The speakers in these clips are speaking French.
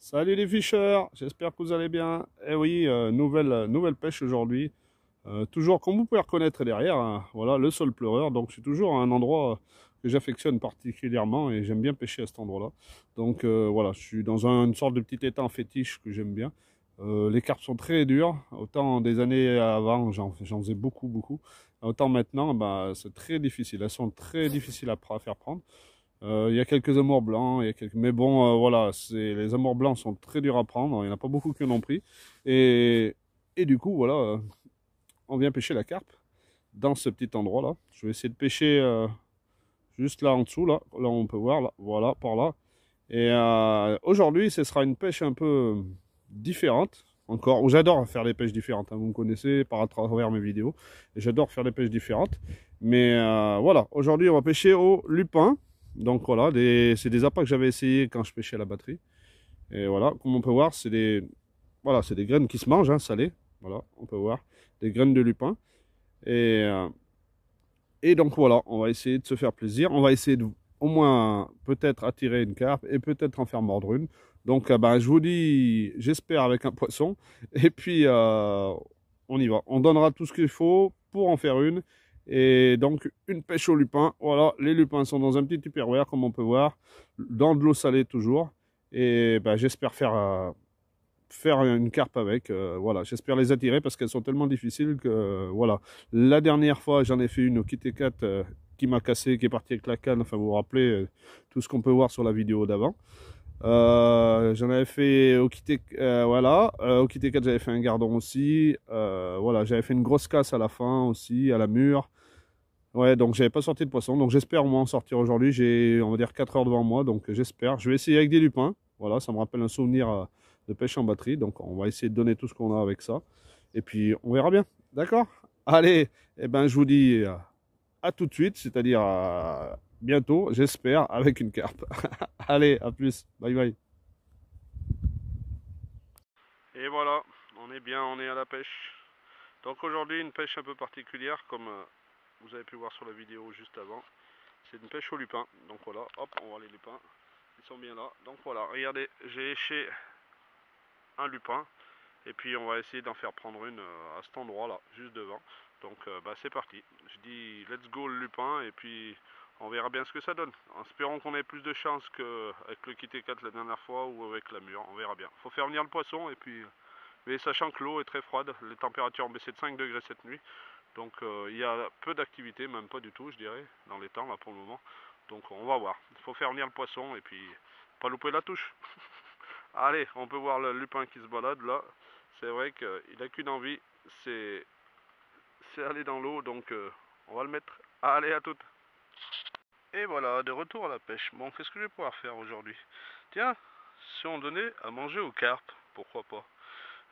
Salut les ficheurs, j'espère que vous allez bien. Eh oui, nouvelle pêche aujourd'hui. Toujours, comme vous pouvez reconnaître derrière, hein, voilà, le sol pleureur. Donc c'est toujours un endroit que j'affectionne particulièrement et j'aime bien pêcher à cet endroit-là. Donc voilà, je suis dans une sorte de petit étang fétiche que j'aime bien. Les carpes sont très dures. Autant des années avant, j'en faisais beaucoup. Autant maintenant, bah, c'est très difficile. Elles sont très difficiles à faire prendre. Il y a quelques amours blancs, mais bon, voilà, les amours blancs sont très durs à prendre, il n'y en a pas beaucoup qui en ont pris. Et, et du coup, voilà, on vient pêcher la carpe dans ce petit endroit-là. Je vais essayer de pêcher juste là en dessous, là on peut voir, là, voilà, par là. Et aujourd'hui, ce sera une pêche un peu différente. Encore, j'adore faire des pêches différentes, hein, vous me connaissez par à travers mes vidéos. Et j'adore faire des pêches différentes. Mais voilà, aujourd'hui, on va pêcher au lupin. Donc voilà, c'est des appâts que j'avais essayé quand je pêchais à la batterie. Et voilà, comme on peut voir, c'est des graines qui se mangent, hein, salées. Voilà, on peut voir des graines de lupin. Et, euh, et donc voilà, on va essayer de se faire plaisir. On va essayer de au moins peut-être attirer une carpe et peut-être en faire mordre une. Donc ben, je vous dis, j'espère avec un poisson. Et puis on y va. On donnera tout ce qu'il faut pour en faire une. Et donc une pêche au lupin. Voilà, les lupins sont dans un petit tupperware comme on peut voir, dans de l'eau salée toujours. Et ben, j'espère faire une carpe avec. Voilà, j'espère les attirer parce qu'elles sont tellement difficiles que voilà. La dernière fois, j'en ai fait une au Kitty Cat qui m'a cassé, qui est partie avec la canne. Enfin, vous vous rappelez tout ce qu'on peut voir sur la vidéo d'avant. J'en avais fait au Kitty, voilà, au Kitty Cat, j'avais fait un gardon aussi. Voilà, j'avais fait une grosse casse à la fin aussi, à la mûre. Ouais, donc j'avais pas sorti de poisson. Donc j'espère au moins en sortir aujourd'hui. J'ai, on va dire, 4 heures devant moi. Donc j'espère. Je vais essayer avec des lupins. Voilà, ça me rappelle un souvenir de pêche en batterie. Donc on va essayer de donner tout ce qu'on a avec ça. Et puis on verra bien. D'accord? Allez, eh ben, je vous dis à tout de suite, c'est-à-dire bientôt, j'espère, avec une carpe. Allez, à plus. Bye bye. Et voilà, on est bien, on est à la pêche. Donc aujourd'hui, une pêche un peu particulière, comme vous avez pu voir sur la vidéo juste avant. C'est une pêche au lupin. Donc voilà, hop, on voit les lupins. Ils sont bien là. Donc voilà, regardez, j'ai éché un lupin. Et puis on va essayer d'en faire prendre une à cet endroit là, juste devant. Donc bah, c'est parti. Je dis let's go le lupin et puis on verra bien ce que ça donne. En espérant qu'on ait plus de chance qu'avec le Kitty 4 la dernière fois ou avec la mûre. On verra bien. Faut faire venir le poisson et puis. Mais sachant que l'eau est très froide, les températures ont baissé de 5 degrés cette nuit. Donc il y a peu d'activité, même pas du tout je dirais, dans les temps là pour le moment. Donc on va voir. Il faut faire venir le poisson et puis pas louper la touche. Allez, on peut voir le lupin qui se balade là. C'est vrai qu'il n'a qu'une envie, c'est aller dans l'eau, donc on va le mettre. Allez, à toutes. Et voilà, de retour à la pêche. Bon, qu'est-ce que je vais pouvoir faire aujourd'hui? Tiens, si on donnait à manger aux carpes, pourquoi pas?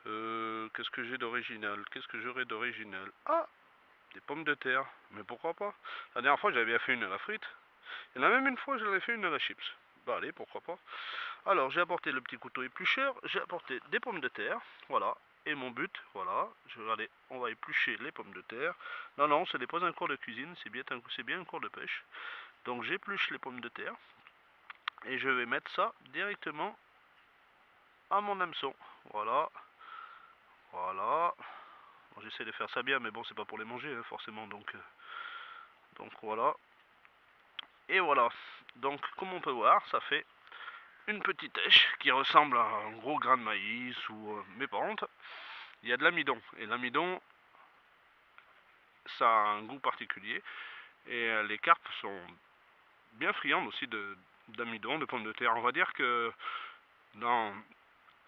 Qu'est-ce que j'ai d'original? Qu'est-ce que j'aurais d'original? Ah, des pommes de terre. Mais pourquoi pas? La dernière fois, j'avais bien fait une à la frite. Il y en a même une fois, j'avais fait une à la chips. Bah allez, pourquoi pas. Alors, j'ai apporté le petit couteau éplucheur, j'ai apporté des pommes de terre, voilà. Et mon but, voilà, regardez, on va éplucher les pommes de terre. Non, non, ce n'est pas un cours de cuisine, c'est bien un cours de pêche. Donc j'épluche les pommes de terre et je vais mettre ça directement à mon hameçon. Voilà, voilà. Bon, j'essaie de faire ça bien, mais bon, c'est pas pour les manger, hein, forcément, donc voilà. Et voilà, donc comme on peut voir, ça fait une petite èche qui ressemble à un gros grain de maïs ou mes pentes. Il y a de l'amidon et l'amidon ça a un goût particulier et les carpes sont bien friandes aussi d'amidon, de pommes de terre. On va dire que dans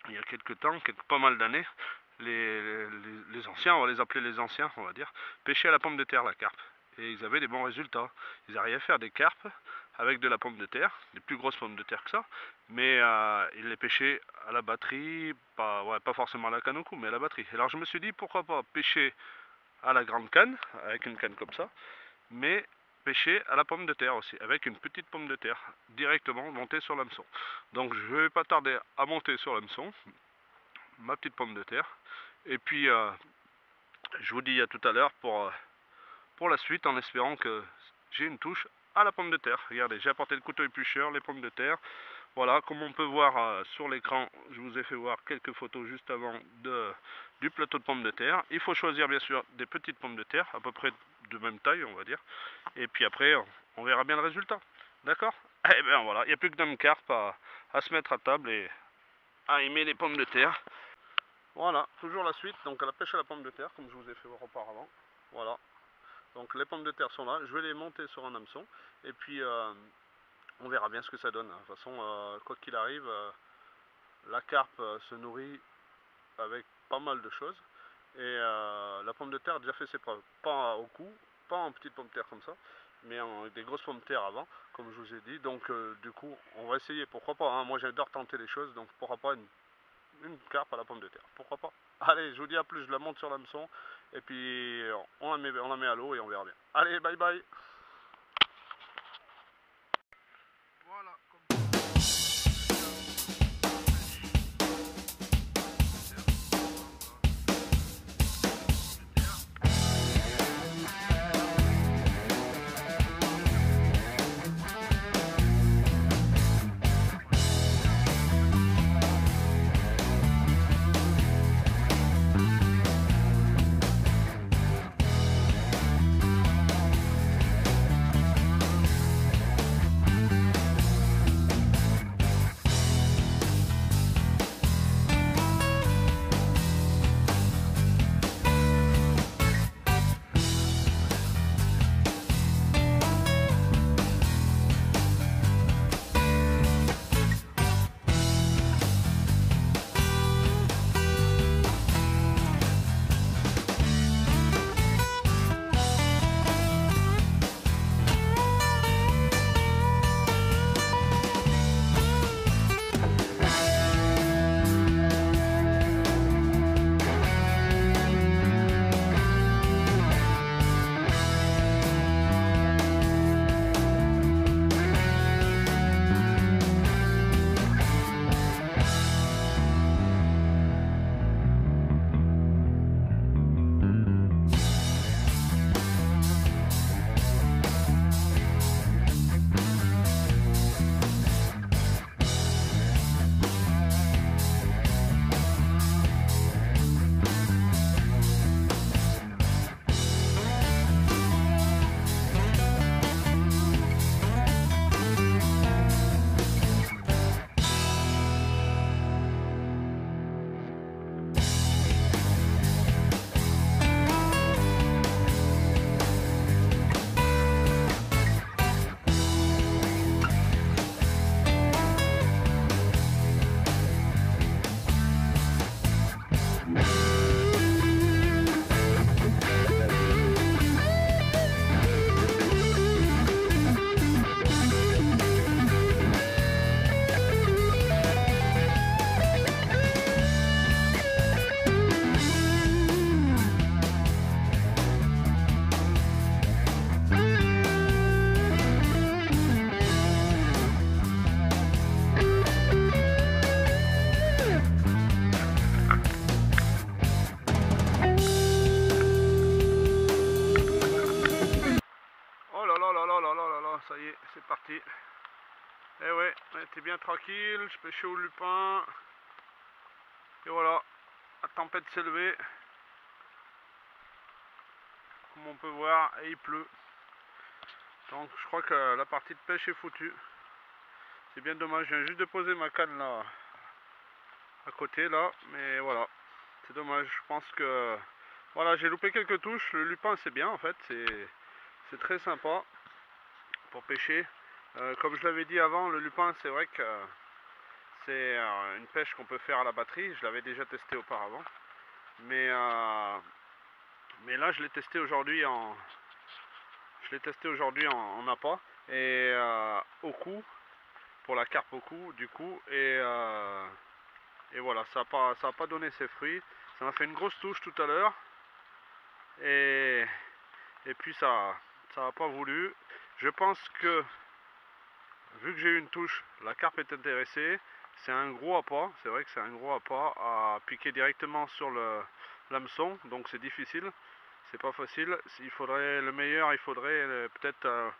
il y a quelques temps, pas mal d'années, les anciens, on va les appeler les anciens, on va dire, pêchaient à la pomme de terre la carpe. Et ils avaient des bons résultats. Ils arrivaient à faire des carpes avec de la pomme de terre, des plus grosses pommes de terre que ça, mais ils les pêchaient à la batterie, pas forcément à la canne au cou, mais à la batterie. Alors je me suis dit pourquoi pas pêcher à la grande canne, avec une canne comme ça, mais pêcher à la pomme de terre aussi, avec une petite pomme de terre, directement montée sur l'hameçon. Donc je vais pas tarder à monter sur l'hameçon, ma petite pomme de terre, et puis je vous dis à tout à l'heure pour la suite, en espérant que j'ai une touche à la pomme de terre. Regardez, j'ai apporté le couteau éplucheur, les pommes de terre, Voilà, comme on peut voir sur l'écran, je vous ai fait voir quelques photos juste avant du plateau de pommes de terre. Il faut choisir bien sûr des petites pommes de terre, à peu près de même taille on va dire. Et puis après, on verra bien le résultat. D'accord? Eh bien voilà, il n'y a plus que Dame Carpe à se mettre à table et à aimer les pommes de terre. Voilà, toujours la suite, donc à la pêche à la pomme de terre, comme je vous ai fait voir auparavant. Voilà, donc les pommes de terre sont là, je vais les monter sur un hameçon, et puis on verra bien ce que ça donne. De toute façon, quoi qu'il arrive, la carpe se nourrit avec pas mal de choses, et la pomme de terre a déjà fait ses preuves. Pas au cou, pas en petites pommes de terre comme ça, mais en des grosses pommes de terre avant, comme je vous ai dit. Donc du coup, on va essayer, pourquoi pas, hein. Moi j'adore tenter les choses, donc pourquoi pas une carpe à la pomme de terre, pourquoi pas. Allez, je vous dis à plus, je la monte sur l'hameçon, et puis on la met à l'eau et on verra bien. Allez, bye bye. Voilà, oh là là là là là là là là, ça y est, c'est parti. Eh ouais, on était bien tranquille, je pêchais au lupin. Et voilà, la tempête s'est levée. Comme on peut voir, et il pleut. Donc je crois que la partie de pêche est foutue. C'est bien dommage, je viens juste de poser ma canne là, à côté là. Mais voilà, c'est dommage, je pense que... Voilà, j'ai loupé quelques touches. Le lupin c'est bien en fait, c'est très sympa pour pêcher. Comme je l'avais dit avant, le lupin c'est vrai que c'est une pêche qu'on peut faire à la batterie. Je l'avais déjà testé auparavant. Mais là je l'ai testé aujourd'hui en... en appât et au cou, pour la carpe au cou du coup, et voilà, ça a pas donné ses fruits. Ça m'a fait une grosse touche tout à l'heure et puis ça a pas voulu. Je pense que vu que j'ai eu une touche, la carpe est intéressée. C'est un gros appât, c'est vrai que c'est un gros appât à piquer directement sur l'hameçon, donc c'est difficile, c'est pas facile. Il faudrait le meilleur, il faudrait peut-être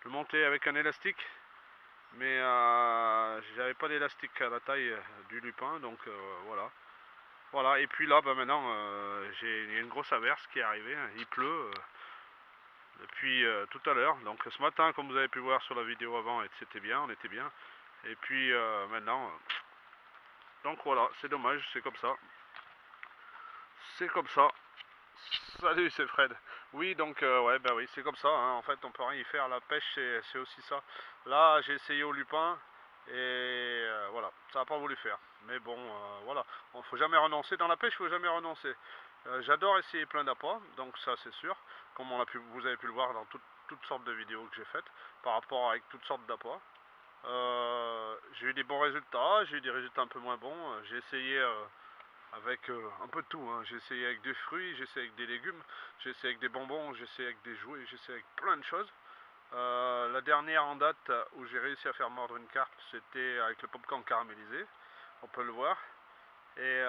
le monter avec un élastique, mais j'avais pas d'élastique à la taille du lupin, donc voilà. Voilà, et puis là, bah, maintenant, il y a une grosse averse qui est arrivée, hein. Il pleut depuis tout à l'heure. Donc ce matin, comme vous avez pu voir sur la vidéo avant, c'était bien, on était bien. Et puis maintenant, donc voilà, c'est dommage, c'est comme ça. C'est comme ça. Salut, c'est Fred. Oui, donc ouais, bah oui, c'est comme ça, hein. En fait, on peut rien y faire. La pêche, c'est aussi ça. Là, j'ai essayé au lupin et voilà, ça n'a pas voulu faire. Mais bon, voilà, il faut jamais renoncer. Dans la pêche, il faut jamais renoncer. J'adore essayer plein d'appâts, donc ça c'est sûr. Comme vous avez pu le voir dans toutes sortes de vidéos que j'ai faites par rapport avec toutes sortes d'appâts. J'ai eu des bons résultats, j'ai eu des résultats un peu moins bons. J'ai essayé avec un peu de tout, hein. J'ai essayé avec des fruits, j'ai essayé avec des légumes, j'ai essayé avec des bonbons, j'ai essayé avec des jouets, j'ai essayé avec plein de choses. La dernière en date où j'ai réussi à faire mordre une carpe, c'était avec le popcorn caramélisé, on peut le voir. Et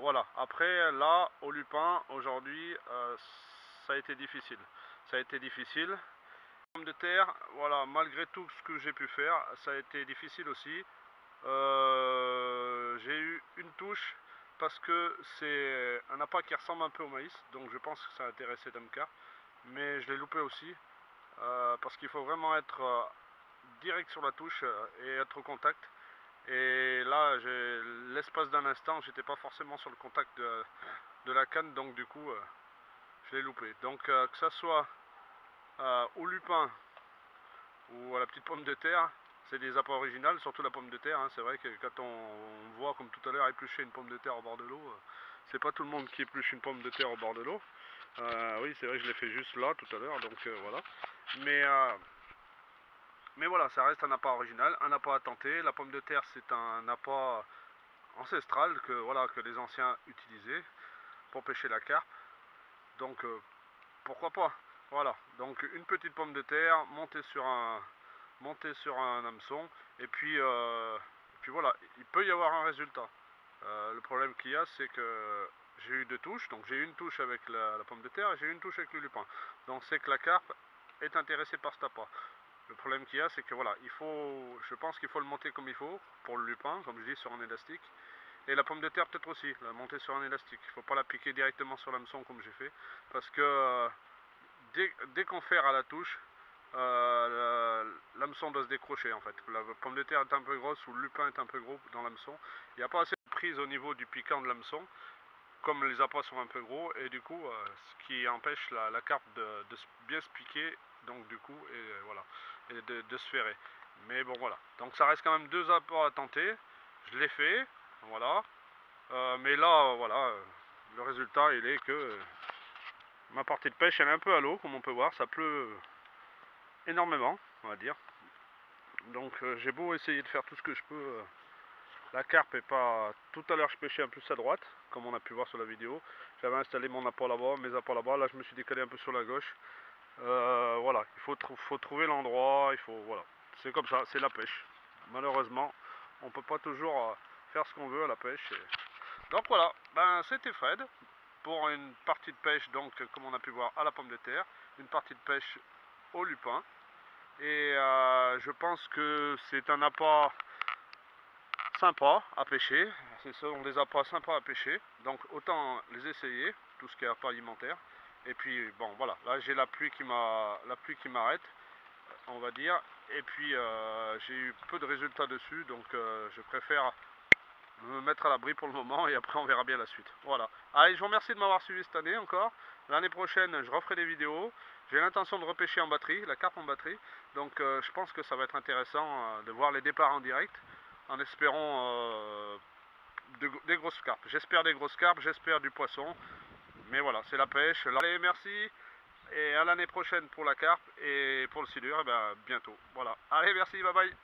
voilà, après là, au lupin, aujourd'hui, ça a été difficile. Ça a été difficile. Pomme de terre, voilà, malgré tout ce que j'ai pu faire, ça a été difficile aussi. J'ai eu une touche parce que c'est un appât qui ressemble un peu au maïs, donc je pense que ça a intéressé Damka, mais je l'ai loupé aussi parce qu'il faut vraiment être direct sur la touche et être au contact. Et là, l'espace d'un instant, j'étais pas forcément sur le contact de la canne, donc du coup, je l'ai loupé. Donc que ça soit au lupin ou à la petite pomme de terre, c'est des appâts originales, surtout la pomme de terre, hein. C'est vrai que quand on voit, comme tout à l'heure, éplucher une pomme de terre au bord de l'eau, c'est pas tout le monde qui épluche une pomme de terre au bord de l'eau. Oui, c'est vrai que je l'ai fait juste là, tout à l'heure, donc voilà. Mais, euh, mais voilà, ça reste un appât original, un appât à tenter. La pomme de terre, c'est un appât ancestral que, voilà, que les anciens utilisaient pour pêcher la carpe. Donc, pourquoi pas? Voilà, donc une petite pomme de terre montée sur un hameçon, et puis voilà, il peut y avoir un résultat. Le problème qu'il y a, c'est que j'ai eu deux touches, donc j'ai eu une touche avec la pomme de terre et j'ai eu une touche avec le lupin. Donc c'est que la carpe est intéressée par cet appât. Le problème qu'il y a, c'est que voilà, je pense qu'il faut le monter comme il faut pour le lupin, comme je dis, sur un élastique. Et la pomme de terre peut-être aussi, la monter sur un élastique. Il ne faut pas la piquer directement sur l'hameçon comme j'ai fait, parce que dès qu'on ferre à la touche, l'hameçon doit se décrocher en fait. La pomme de terre est un peu grosse ou le lupin est un peu gros dans l'hameçon. Il n'y a pas assez de prise au niveau du piquant de l'hameçon, comme les appâts sont un peu gros, et du coup, ce qui empêche la carpe de bien se piquer, donc du coup, et voilà, et de se ferrer. Mais bon voilà, donc ça reste quand même deux appâts à tenter. Je l'ai fait, voilà. Mais là, voilà, le résultat il est que ma partie de pêche elle est un peu à l'eau, comme on peut voir, ça pleut énormément, on va dire. Donc j'ai beau essayer de faire tout ce que je peux, la carpe est pas... Tout à l'heure je pêchais un peu à droite, comme on a pu voir sur la vidéo. J'avais installé mon appât là-bas, mes appâts là-bas, là je me suis décalé un peu sur la gauche. Voilà, faut trouver l'endroit, voilà. C'est comme ça, c'est la pêche. Malheureusement, on peut pas toujours faire ce qu'on veut à la pêche. Donc voilà, ben c'était Fred pour une partie de pêche, donc comme on a pu voir à la pomme de terre, une partie de pêche au lupin. Et je pense que c'est un appât sympa à pêcher. Ce sont des appâts sympas à pêcher, donc autant les essayer, tout ce qui est appât alimentaire. Et puis bon voilà, là j'ai la pluie qui m'arrête, on va dire. Et puis j'ai eu peu de résultats dessus, donc je préfère me mettre à l'abri pour le moment et après on verra bien la suite. Voilà. Allez, je vous remercie de m'avoir suivi cette année encore. L'année prochaine, je referai des vidéos. J'ai l'intention de repêcher en batterie, la carpe en batterie. Donc je pense que ça va être intéressant de voir les départs en direct, en espérant des grosses carpes. J'espère des grosses carpes, j'espère du poisson. Mais voilà, c'est la pêche. Allez, merci. Et à l'année prochaine pour la carpe et pour le silure, et ben, bientôt. Voilà. Allez, merci, bye bye.